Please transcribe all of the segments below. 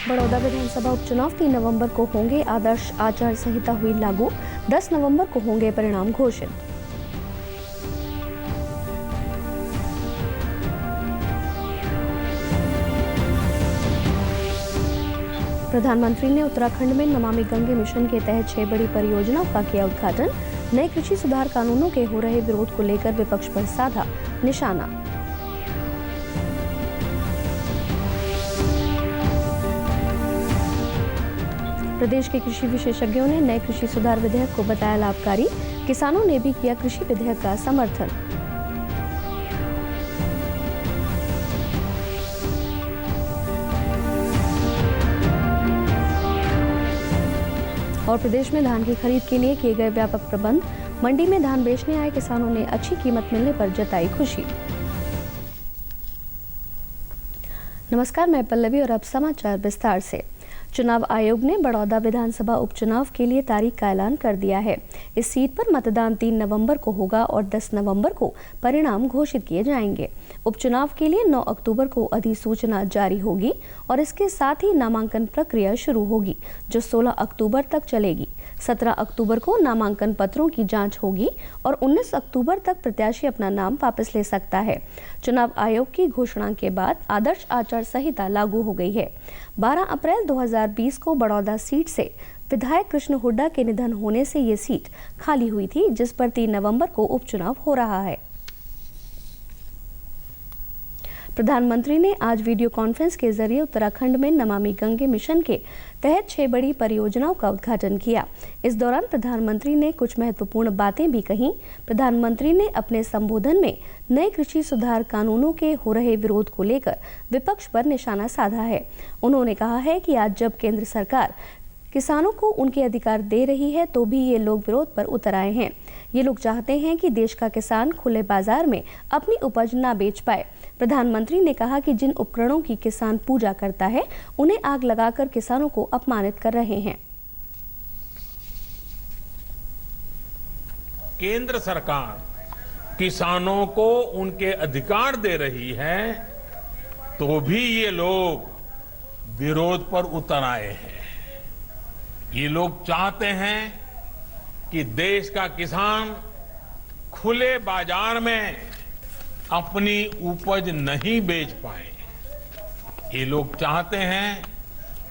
बड़ौदा विधानसभा उपचुनाव 3 नवंबर को होंगे। आदर्श आचार संहिता हुई लागू। 10 नवंबर को होंगे परिणाम घोषित। प्रधानमंत्री ने उत्तराखंड में नमामि गंगे मिशन के तहत 6 बड़ी परियोजनाओं का किया उद्घाटन। नए कृषि सुधार कानूनों के हो रहे विरोध को लेकर विपक्ष पर साधा निशाना। प्रदेश के कृषि विशेषज्ञों ने नए कृषि सुधार विधेयक को बताया लाभकारी। किसानों ने भी किया कृषि विधेयक का समर्थन। और प्रदेश में धान की खरीद के लिए किए गए व्यापक प्रबंध। मंडी में धान बेचने आए किसानों ने अच्छी कीमत मिलने पर जताई खुशी। नमस्कार, मैं पल्लवी और अब समाचार विस्तार से। चुनाव आयोग ने बड़ौदा विधानसभा उपचुनाव के लिए तारीख का ऐलान कर दिया है। इस सीट पर मतदान 3 नवंबर को होगा और 10 नवंबर को परिणाम घोषित किए जाएंगे। उपचुनाव के लिए 9 अक्टूबर को अधिसूचना जारी होगी और इसके साथ ही नामांकन प्रक्रिया शुरू होगी, जो 16 अक्टूबर तक चलेगी। 17 अक्टूबर को नामांकन पत्रों की जांच होगी और 19 अक्टूबर तक प्रत्याशी अपना नाम वापस ले सकता है। चुनाव आयोग की घोषणा के बाद आदर्श आचार संहिता लागू हो गई है। 12 अप्रैल 2020 को बड़ौदा सीट से विधायक कृष्ण हुड्डा के निधन होने से ये सीट खाली हुई थी, जिस पर 3 नवंबर को उपचुनाव हो रहा है। प्रधानमंत्री ने आज वीडियो कॉन्फ्रेंस के जरिए उत्तराखंड में नमामि गंगे मिशन के तहत 6 बड़ी परियोजनाओं का उद्घाटन किया। इस दौरान प्रधानमंत्री ने कुछ महत्वपूर्ण बातें भी कहीं। प्रधानमंत्री ने अपने संबोधन में नए कृषि सुधार कानूनों के हो रहे विरोध को लेकर विपक्ष पर निशाना साधा है। उन्होंने कहा है कि आज जब केंद्र सरकार किसानों को उनके अधिकार दे रही है, तो भी ये लोग विरोध पर उतर आए हैं। ये लोग चाहते हैं कि देश का किसान खुले बाजार में अपनी उपज ना बेच पाए। प्रधानमंत्री ने कहा कि जिन उपकरणों की किसान पूजा करता है, उन्हें आग लगाकर किसानों को अपमानित कर रहे हैं। केंद्र सरकार किसानों को उनके अधिकार दे रही है, तो भी ये लोग विरोध पर उतर आए हैं। ये लोग चाहते हैं कि देश का किसान खुले बाजार में अपनी उपज नहीं बेच पाए। ये लोग चाहते हैं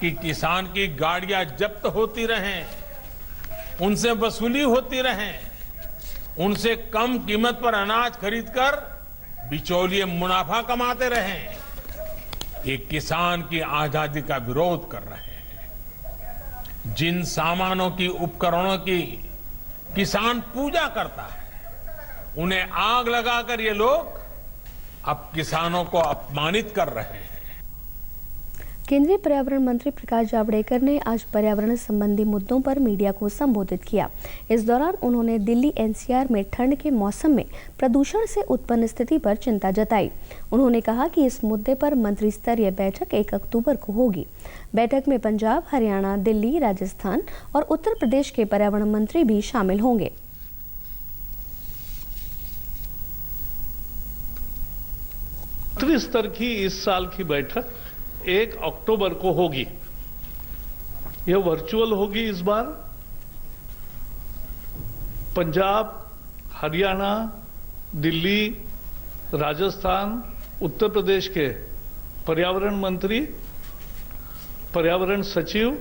कि किसान की गाड़ियां जब्त होती रहें, उनसे वसूली होती रहें, उनसे कम कीमत पर अनाज खरीदकर बिचौलिए मुनाफा कमाते रहें। ये किसान की आजादी का विरोध कर रहे हैं। जिन सामानों की, उपकरणों की किसान पूजा करता है, उन्हें आग लगाकर ये लोग अब किसानों को अपमानित कर रहे हैं। केंद्रीय पर्यावरण मंत्री प्रकाश जावड़ेकर ने आज पर्यावरण संबंधी मुद्दों पर मीडिया को संबोधित किया। इस दौरान उन्होंने दिल्ली एनसीआर में ठंड के मौसम में प्रदूषण से उत्पन्न स्थिति पर चिंता जताई। उन्होंने कहा कि इस मुद्दे पर मंत्री स्तरीय बैठक 1 अक्टूबर को होगी। बैठक में पंजाब, हरियाणा, दिल्ली, राजस्थान और उत्तर प्रदेश के पर्यावरण मंत्री भी शामिल होंगे। मंत्री स्तर की इस साल की बैठक 1 अक्टूबर को होगी। यह वर्चुअल होगी इस बार। पंजाब, हरियाणा, दिल्ली, राजस्थान, उत्तर प्रदेश के पर्यावरण मंत्री, पर्यावरण सचिव,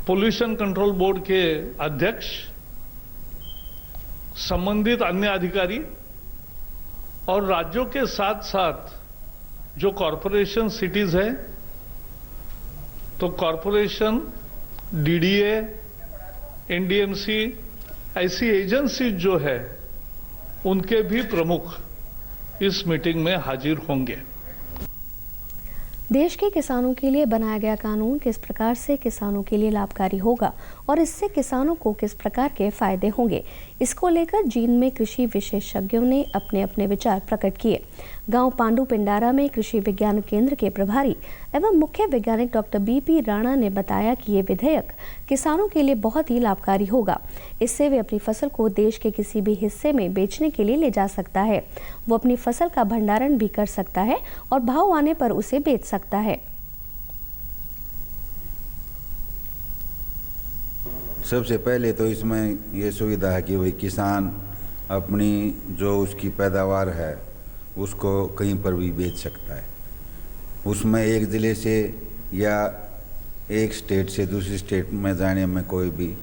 पोल्यूशन कंट्रोल बोर्ड के अध्यक्ष, संबंधित अन्य अधिकारी और राज्यों के साथ साथ जो कॉरपोरेशन सिटीज है, तो कॉरपोरेशन, डीडीए, एनडीएमसी, ऐसी एजेंसी जो है, उनके भी प्रमुख इस मीटिंग में हाजिर होंगे। देश के किसानों के लिए बनाया गया कानून किस प्रकार से किसानों के लिए लाभकारी होगा और इससे किसानों को किस प्रकार के फायदे होंगे, इसको लेकर जींद में कृषि विशेषज्ञों ने अपने अपने विचार प्रकट किए। गांव पांडु पिंडारा में कृषि विज्ञान केंद्र के प्रभारी एवं मुख्य वैज्ञानिक डॉक्टर बीपी राणा ने बताया कि ये विधेयक किसानों के लिए बहुत ही लाभकारी होगा। इससे वे अपनी फसल को देश के किसी भी हिस्से में बेचने के लिए ले जा सकता है। वो अपनी फसल का भंडारण भी कर सकता है और भाव आने पर उसे बेच सकता है। सबसे पहले तो इसमें ये सुविधा है कि भाई किसान अपनी जो उसकी पैदावार है उसको कहीं पर भी बेच सकता है। उसमें एक ज़िले से या एक स्टेट से दूसरी स्टेट में जाने में कोई भी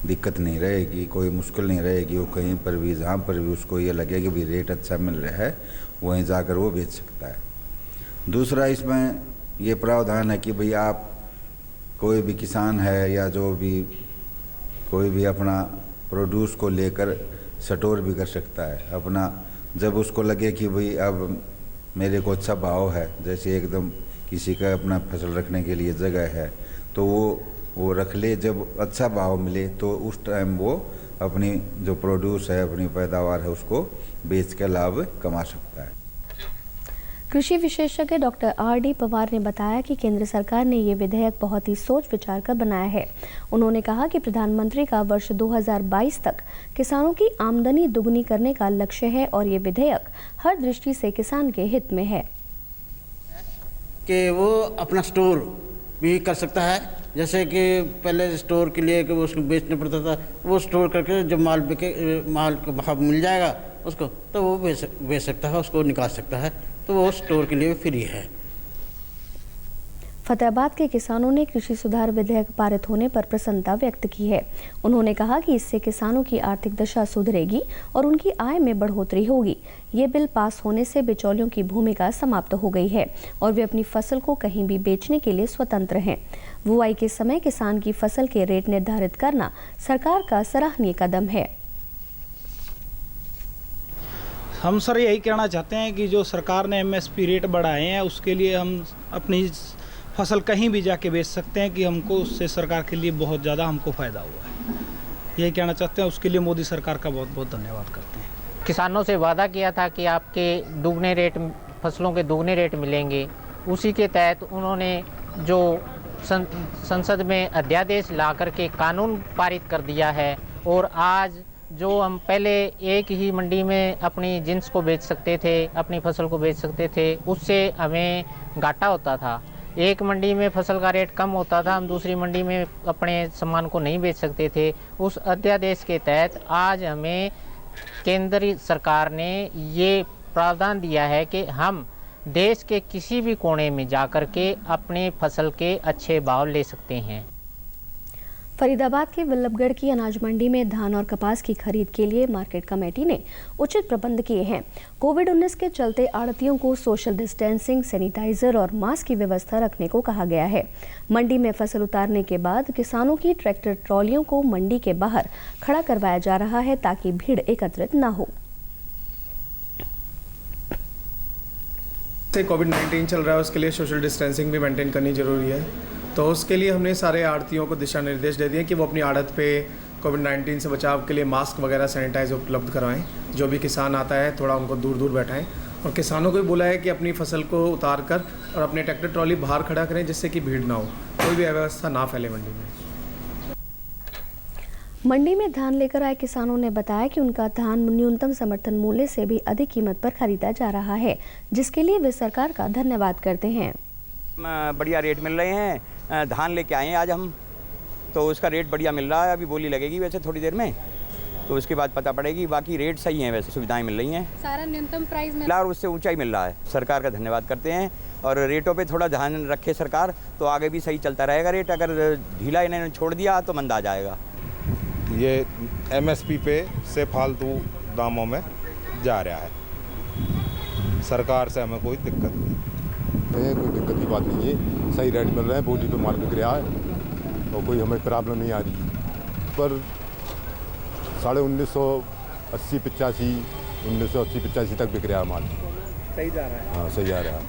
दिक्कत नहीं रहेगी, कोई मुश्किल नहीं रहेगी। वो कहीं पर भी जहाँ पर भी उसको ये लगे कि भाई रेट अच्छा मिल रहा है वहीं जाकर वो बेच सकता है। दूसरा इसमें ये प्रावधान है कि भाई आप कोई भी किसान है या जो भी कोई भी अपना प्रोड्यूस को लेकर स्टोर भी कर सकता है अपना। जब उसको लगे कि भाई अब मेरे को अच्छा भाव है, जैसे एकदम किसी का अपना फसल रखने के लिए जगह है तो वो रख ले, जब अच्छा भाव मिले तो उस टाइम वो अपनी जो प्रोड्यूस है अपनी पैदावार है उसको बेच कर लाभ कमा सकता है। कृषि विशेषज्ञ डॉक्टर R.D. पवार ने बताया कि केंद्र सरकार ने ये विधेयक बहुत ही सोच विचार कर बनाया है। उन्होंने कहा कि प्रधानमंत्री का वर्ष 2022 तक किसानों की आमदनी दुगनी करने का लक्ष्य है और ये विधेयक हर दृष्टि से किसान के हित में है कि वो अपना स्टोर भी कर सकता है। जैसे कि पहले स्टोर के लिए कि वो उसको बेचना पड़ता था, वो स्टोर करके जब माल का भाव मिल जाएगा उसको तो वो बेच सकता है, उसको निकाल सकता है, तो वो स्टोर के लिए फ्री है। फतेहाबाद के किसानों ने कृषि सुधार विधेयक पारित होने पर प्रसन्नता व्यक्त की है। उन्होंने कहा कि इससे किसानों की आर्थिक दशा सुधरेगी और उनकी आय में बढ़ोतरी होगी। ये बिल पास होने से बिचौलियों की भूमिका समाप्त हो गई है और वे अपनी फसल को कहीं भी बेचने के लिए स्वतंत्र हैं। बुआई के समय किसान की फसल के रेट निर्धारित करना सरकार का सराहनीय कदम है। हम सर यही कहना चाहते हैं कि जो सरकार ने MSP रेट बढ़ाए हैं उसके लिए हम अपनी फसल कहीं भी जाके बेच सकते हैं कि हमको उससे सरकार के लिए बहुत ज़्यादा हमको फ़ायदा हुआ है। यही कहना चाहते हैं, उसके लिए मोदी सरकार का बहुत बहुत धन्यवाद करते हैं। किसानों से वादा किया था कि आपके दुगने रेट, फसलों के दुगने रेट मिलेंगे। उसी के तहत उन्होंने जो संसद में अध्यादेश ला करके कानून पारित कर दिया है और आज जो हम पहले एक ही मंडी में अपनी जिन्स को बेच सकते थे, अपनी फसल को बेच सकते थे, उससे हमें घाटा होता था। एक मंडी में फसल का रेट कम होता था, हम दूसरी मंडी में अपने सामान को नहीं बेच सकते थे। उस अध्यादेश के तहत आज हमें केंद्र सरकार ने ये प्रावधान दिया है कि हम देश के किसी भी कोने में जाकर के अपने फसल के अच्छे भाव ले सकते हैं। फरीदाबाद के वल्लभगढ़ की अनाज मंडी में धान और कपास की खरीद के लिए मार्केट कमेटी ने उचित प्रबंध किए हैं। कोविड-19 के चलते आड़तियों को सोशल डिस्टेंसिंग, सैनिटाइजर और मास्क की व्यवस्था रखने को कहा गया है। मंडी में फसल उतारने के बाद किसानों की ट्रैक्टर ट्रॉलियों को मंडी के बाहर खड़ा करवाया जा रहा है ताकि भीड़ एकत्रित न हो। कोविड-19 चल रहा है, उसके लिए सोशल डिस्टेंसिंग भी मेंटेन करनी जरूरी है। तो उसके लिए हमने सारे आड़तियों को दिशा निर्देश दे दिए कि वो अपनी आड़त पे कोविड-19 से बचाव के लिए मास्क वगैरह सैनिटाइजर उपलब्ध करवाएं। जो भी किसान आता है थोड़ा उनको दूर दूर बैठाएं और किसानों को भी बोला है कि अपनी फसल को उतार कर और अपने ट्रैक्टर ट्रॉली बाहर खड़ा करें जिससे कि भीड़ ना हो, कोई भी अव्यवस्था ना फैले मंडी में। मंडी में धान लेकर आए किसानों ने बताया कि उनका धान न्यूनतम समर्थन मूल्य से भी अधिक कीमत पर खरीदा जा रहा है, जिसके लिए वे सरकार का धन्यवाद करते हैं। बढ़िया रेट मिल रहे हैं। धान लेके आए हैं आज हम, तो उसका रेट बढ़िया मिल रहा है। अभी बोली लगेगी वैसे थोड़ी देर में, तो उसके बाद पता पड़ेगी। बाकी रेट सही है, वैसे सुविधाएं मिल रही हैं, सारा न्यूनतम प्राइस मिल रहा है और उससे ऊंचा ही मिल रहा है। सरकार का धन्यवाद करते हैं और रेटों पे थोड़ा ध्यान रखे सरकार, तो आगे भी सही चलता रहेगा रेट। अगर ढीला इन्होंने छोड़ दिया तो मंदा आ जाएगा। ये MSP पे से फालतू दामों में जा रहा है, सरकार से हमें कोई दिक्कत नहीं है। कोई दिक्कत की बात नहीं है, सही रेट मिल रहे हैं, बोली पे माल बिक रहा है और कोई हमें प्रॉब्लम नहीं आ रही। पर 1980-85 1980-85 तक बिक रहा है माल, सही जा रहा है। हाँ, सही जा रहा है।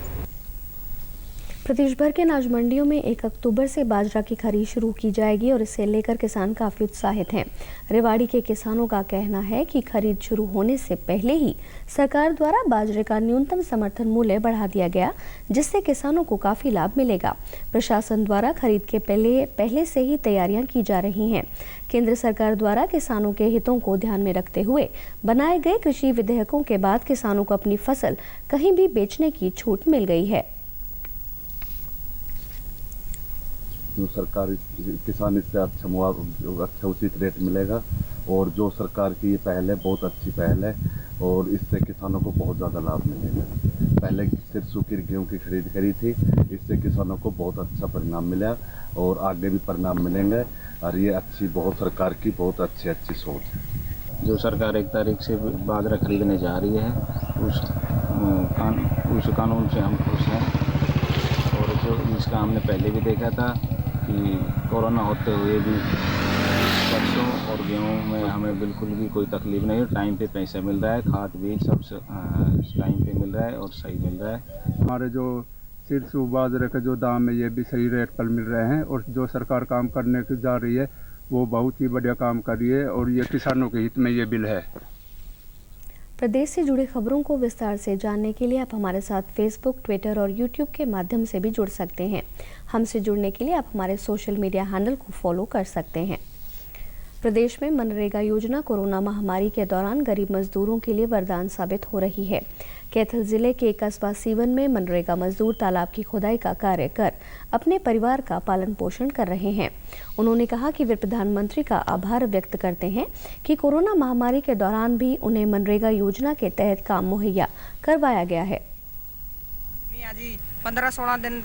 प्रदेश भर के अनाज मंडियों में 1 अक्टूबर से बाजरा की खरीद शुरू की जाएगी और इसे लेकर किसान काफी उत्साहित हैं। रेवाड़ी के किसानों का कहना है कि खरीद शुरू होने से पहले ही सरकार द्वारा बाजरे का न्यूनतम समर्थन मूल्य बढ़ा दिया गया, जिससे किसानों को काफी लाभ मिलेगा। प्रशासन द्वारा खरीद के पहले से ही तैयारियां की जा रही हैं। केंद्र सरकार द्वारा किसानों के हितों को ध्यान में रखते हुए बनाए गए कृषि विधेयकों के बाद किसानों को अपनी फसल कहीं भी बेचने की छूट मिल गई है। जो सरकारी किसान इससे अच्छा उचित रेट मिलेगा। और जो सरकार की ये पहल है बहुत अच्छी पहल है और इससे किसानों को बहुत ज़्यादा लाभ मिलेगा। पहले सिर्फ सूखी गेहूँ की खरीद करी थी, इससे किसानों को बहुत अच्छा परिणाम मिला और आगे भी परिणाम मिलेंगे। और ये अच्छी बहुत सरकार की बहुत अच्छी सोच है। जो सरकार 1 तारीख से बाजरा खरीदने जा रही है उस कानून से हम खुश हैं। और जो इसका हमने पहले भी देखा था कि कोरोना होते हुए भी सरसों और गेहूं में हमें बिल्कुल भी कोई तकलीफ नहीं है। टाइम पे पैसा मिल रहा है, खाद बीज सब टाइम पे मिल रहा है और सही मिल रहा है। हमारे जो सिरसू बाजरे के जो दाम है ये भी सही रेट पर मिल रहे हैं। और जो सरकार काम करने की जा रही है वो बहुत ही बढ़िया काम कर रही है और ये किसानों के हित में ये बिल है। प्रदेश से जुड़ी खबरों को विस्तार से जानने के लिए आप हमारे साथ फेसबुक, ट्विटर और यूट्यूब के माध्यम से भी जुड़ सकते हैं। हमसे जुड़ने के लिए आप हमारे सोशल मीडिया हैंडल को फॉलो कर सकते हैं। प्रदेश में मनरेगा योजना कोरोना महामारी के दौरान गरीब मजदूरों के लिए वरदान साबित हो रही है। कैथल जिले के कस्बा सीवन में मनरेगा मजदूर तालाब की खुदाई का कार्य कर अपने परिवार का पालन पोषण कर रहे हैं। उन्होंने कहा कि वे प्रधानमंत्री का आभार व्यक्त करते हैं कि कोरोना महामारी के दौरान भी उन्हें मनरेगा योजना के तहत काम मुहैया करवाया गया है। 15-16 दिन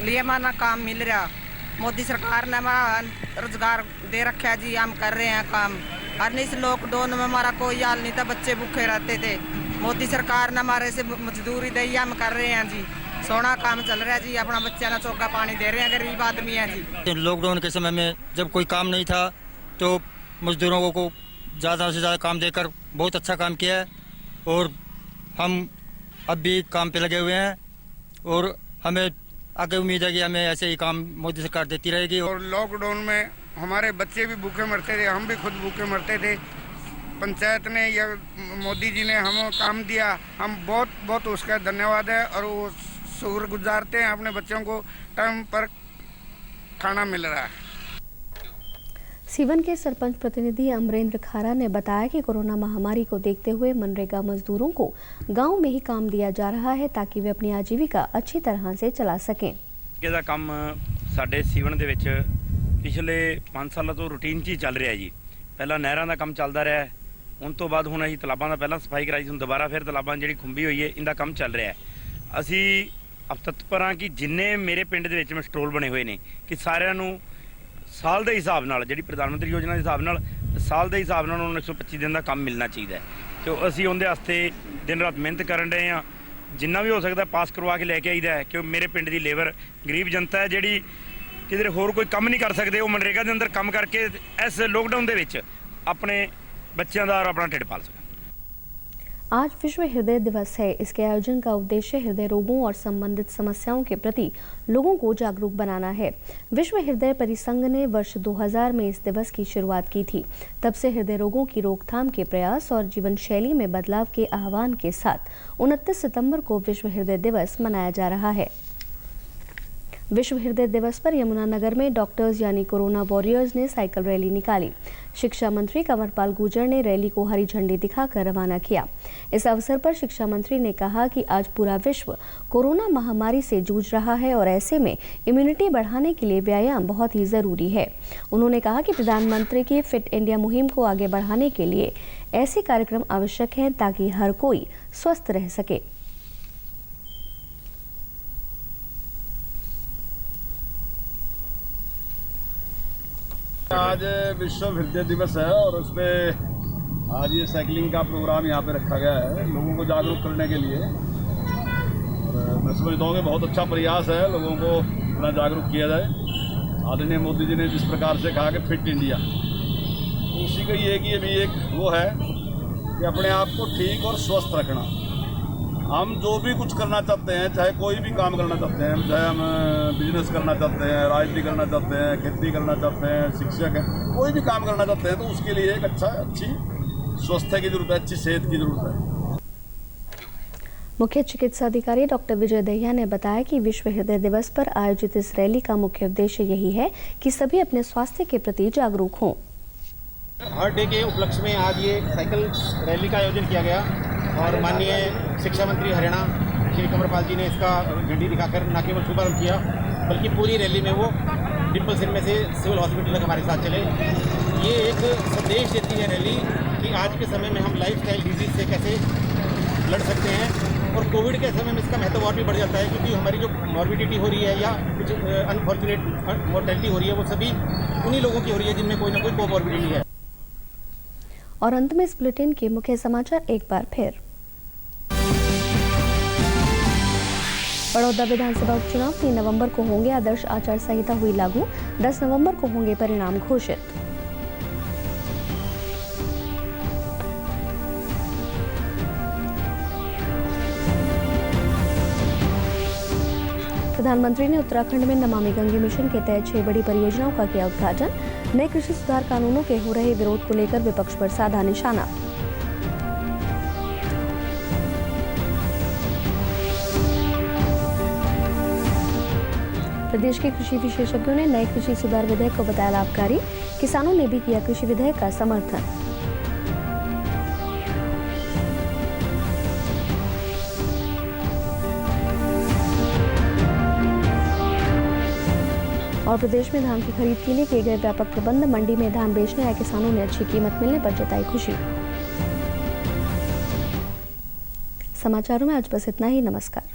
लिए माना काम मिल रहा। मोदी सरकार ने हमारा रोजगार दे रखा है जी, हम कर रहे हैं काम। और इस लॉकडाउन में हमारा कोई हाल नहीं था, बच्चे भूखे रहते थे। मोदी सरकार ने हमारे से मजदूरी दी, हम कर रहे हैं जी। सोना काम चल रहा है जी, अपना बच्चा ना चौका पानी दे रहे हैं, गरीब आदमी है जी। लॉकडाउन के समय में जब कोई काम नहीं था तो मजदूरों को ज़्यादा से ज़्यादा काम देकर बहुत अच्छा काम किया है। और हम अब भी काम पे लगे हुए हैं और हमें आगे उम्मीद है कि हमें ऐसे ही काम मोदी सरकार देती रहेगी। और लॉकडाउन में हमारे बच्चे भी भूखे मरते थे, हम भी खुद भूखे मरते थे। पंचायत ने या मोदी जी ने हमें काम दिया, हम बहुत बहुत उसका धन्यवाद है। और वो शुक्र गुजारते हैं, अपने बच्चों को टाइम पर खाना मिल रहा है। सीवन के सरपंच प्रतिनिधि अमरेंद्र खारा ने बताया कि कोरोना महामारी को देखते हुए मनरेगा मजदूरों को गांव में ही काम दिया जा रहा है ताकि वे अपनी आजीविका अच्छी तरह से चला सकें। ਇਹਦਾ ਕੰਮ ਸਾਡੇ ਸੀਵਨ ਦੇ ਵਿੱਚ ਪਿਛਲੇ 5 ਸਾਲਾਂ ਤੋਂ ਰੂਟੀਨ 'ਚ ਹੀ ਚੱਲ ਰਿਹਾ ਜੀ। ਪਹਿਲਾਂ ਨਹਿਰਾਂ ਦਾ ਕੰਮ ਚੱਲਦਾ ਰਿਹਾ ਹੈ, ਹੁਣ ਤੋਂ ਬਾਅਦ ਹੁਣ ਅਸੀਂ ਤਲਾਬਾਂ ਦਾ ਪਹਿਲਾਂ ਸਫਾਈ ਕਰਾਈ ਸੀ, ਹੁਣ ਦੁਬਾਰਾ ਫਿਰ ਤਲਾਬਾਂ ਜਿਹੜੀ ਖੁੰਬੀ ਹੋਈ ਹੈ ਇਹਦਾ ਕੰਮ ਚੱਲ ਰਿਹਾ ਹੈ। ਅਸੀਂ ਤਤਪਰ ਹਾਂ ਕਿ ਜਿੰਨੇ ਮੇਰੇ ਪਿੰਡ ਦੇ ਵਿੱਚ ਸਟੋਲ ਬਣੇ ਹੋਏ ਨੇ ਕਿ ਸਾਰਿਆਂ ਨੂੰ ਸਾਲ ਦੇ ਹਿਸਾਬ ਨਾਲ ਜਿਹੜੀ ਪ੍ਰਧਾਨ ਮੰਤਰੀ ਯੋਜਨਾ ਦੇ ਹਿਸਾਬ ਨਾਲ ਸਾਲ ਦੇ ਹਿਸਾਬ ਨਾਲ ਉਹਨਾਂ ਨੂੰ 125 ਦਿਨ ਦਾ ਕੰਮ ਮਿਲਣਾ ਚਾਹੀਦਾ ਹੈ। ਤੇ ਅਸੀਂ ਉਹਦੇ ਵਾਸਤੇ ਦਿਨ ਰਾਤ ਮਿਹਨਤ ਕਰਨ ਰਹੇ ਹਾਂ। ਜਿੰਨਾ ਵੀ ਹੋ ਸਕਦਾ ਪਾਸ ਕਰਵਾ ਕੇ ਲੈ ਕੇ ਆਈਦਾ ਹੈ ਕਿ ਮੇਰੇ ਪਿੰਡ ਦੀ ਲੇਬਰ ਗਰੀਬ ਜਨਤਾ ਹੈ ਜਿਹੜੀ ਕਿਧਰੇ ਹੋਰ ਕੋਈ ਕੰਮ ਨਹੀਂ ਕਰ ਸਕਦੇ, ਉਹ ਮਨਰੇਗਾ ਦੇ ਅੰਦਰ ਕੰਮ ਕਰਕੇ ਇਸ ਲੋਕਡਾਊਨ ਦੇ ਵਿੱਚ ਆਪਣੇ ਬੱਚਿਆਂ ਦਾ और अपना ढिड पाल सकें। आज विश्व हृदय दिवस है। इसके आयोजन का उद्देश्य हृदय रोगों और संबंधित समस्याओं के प्रति लोगों को जागरूक बनाना है। विश्व हृदय परिसंघ ने वर्ष 2000 में इस दिवस की शुरुआत की थी। तब से हृदय रोगों की रोकथाम के प्रयास और जीवन शैली में बदलाव के आह्वान के साथ 29 सितंबर को विश्व हृदय दिवस मनाया जा रहा है। विश्व हृदय दिवस पर यमुनानगर में डॉक्टर्स यानी कोरोना वॉरियर्स ने साइकिल रैली निकाली। शिक्षा मंत्री कंवरपाल गुर्जर ने रैली को हरी झंडी दिखाकर रवाना किया। इस अवसर पर शिक्षा मंत्री ने कहा कि आज पूरा विश्व कोरोना महामारी से जूझ रहा है और ऐसे में इम्यूनिटी बढ़ाने के लिए व्यायाम बहुत ही जरूरी है। उन्होंने कहा कि प्रधानमंत्री की फिट इंडिया मुहिम को आगे बढ़ाने के लिए ऐसे कार्यक्रम आवश्यक हैं ताकि हर कोई स्वस्थ रह सके। आज विश्व हृदय दिवस है और उसमें आज ये साइकिलिंग का प्रोग्राम यहाँ पे रखा गया है लोगों को जागरूक करने के लिए। और मैं समझता हूँ कि बहुत अच्छा प्रयास है, लोगों को इतना जागरूक किया जाए। आदरणीय मोदी जी ने जिस प्रकार से कहा कि फिट इंडिया, तो उसी का ये कि ये भी एक वो है कि अपने आप को ठीक और स्वस्थ रखना। हम जो भी कुछ करना चाहते हैं, चाहे कोई भी काम करना चाहते हैं, चाहे हम बिजनेस करना चाहते हैं, राजनीति करना चाहते हैं, खेती करना चाहते हैं, शिक्षक है, कोई भी काम करना चाहते हैं तो उसके लिए एक अच्छी स्वास्थ्य की जरूरत है, अच्छी सेहत की जरूरत है। मुख्य चिकित्सा अधिकारी डॉक्टर विजय दहिया ने बताया कि विश्व हृदय दिवस पर आयोजित इस रैली का मुख्य उद्देश्य यही है कि सभी अपने स्वास्थ्य के प्रति जागरूक हों। हर डे के उपलक्ष्य में आज ये साइकिल रैली का आयोजन किया गया और माननीय शिक्षा मंत्री हरियाणा श्री कंवरपाल जी ने इसका झंडी दिखाकर न केवल शुभारंभ किया बल्कि पूरी रैली में वो डिम्पल सिंह में से सिविल हॉस्पिटल तक हमारे साथ चले। ये एक संदेश देती है रैली कि आज के समय में हम लाइफस्टाइल डिजीज से कैसे लड़ सकते हैं, और कोविड के समय में इसका महत्व और भी बढ़ जाता है, क्योंकि हमारी जो मॉर्बिडिटी हो रही है या कुछ अनफॉर्चुनेट मोर्टेलिटी हो रही है वो सभी उन्हीं लोगों की हो रही है जिनमें कोई ना कोई कोमॉर्बिडिटी है। और अंत में इस बुलेटिन के मुख्य समाचार एक बार फिर। बड़ौदा विधानसभा उपचुनाव 3 नवंबर को होंगे, आदर्श आचार संहिता हुई लागू, 10 नवंबर को होंगे परिणाम घोषित। प्रधानमंत्री ने उत्तराखंड में नमामि गंगे मिशन के तहत 6 बड़ी परियोजनाओं का किया उद्घाटन, नए कृषि सुधार कानूनों के हो रहे विरोध को लेकर विपक्ष पर साधा निशाना। प्रदेश के कृषि विशेषज्ञों ने नए कृषि सुधार विधेयक को बताया लाभकारी, किसानों ने भी किया कृषि विधेयक का समर्थन। और प्रदेश में धान की खरीद के लिए किए गए व्यापक प्रबंध, मंडी में धान बेचने आए किसानों ने अच्छी कीमत मिलने पर जताई खुशी। समाचारों में आज बस इतना ही। नमस्कार।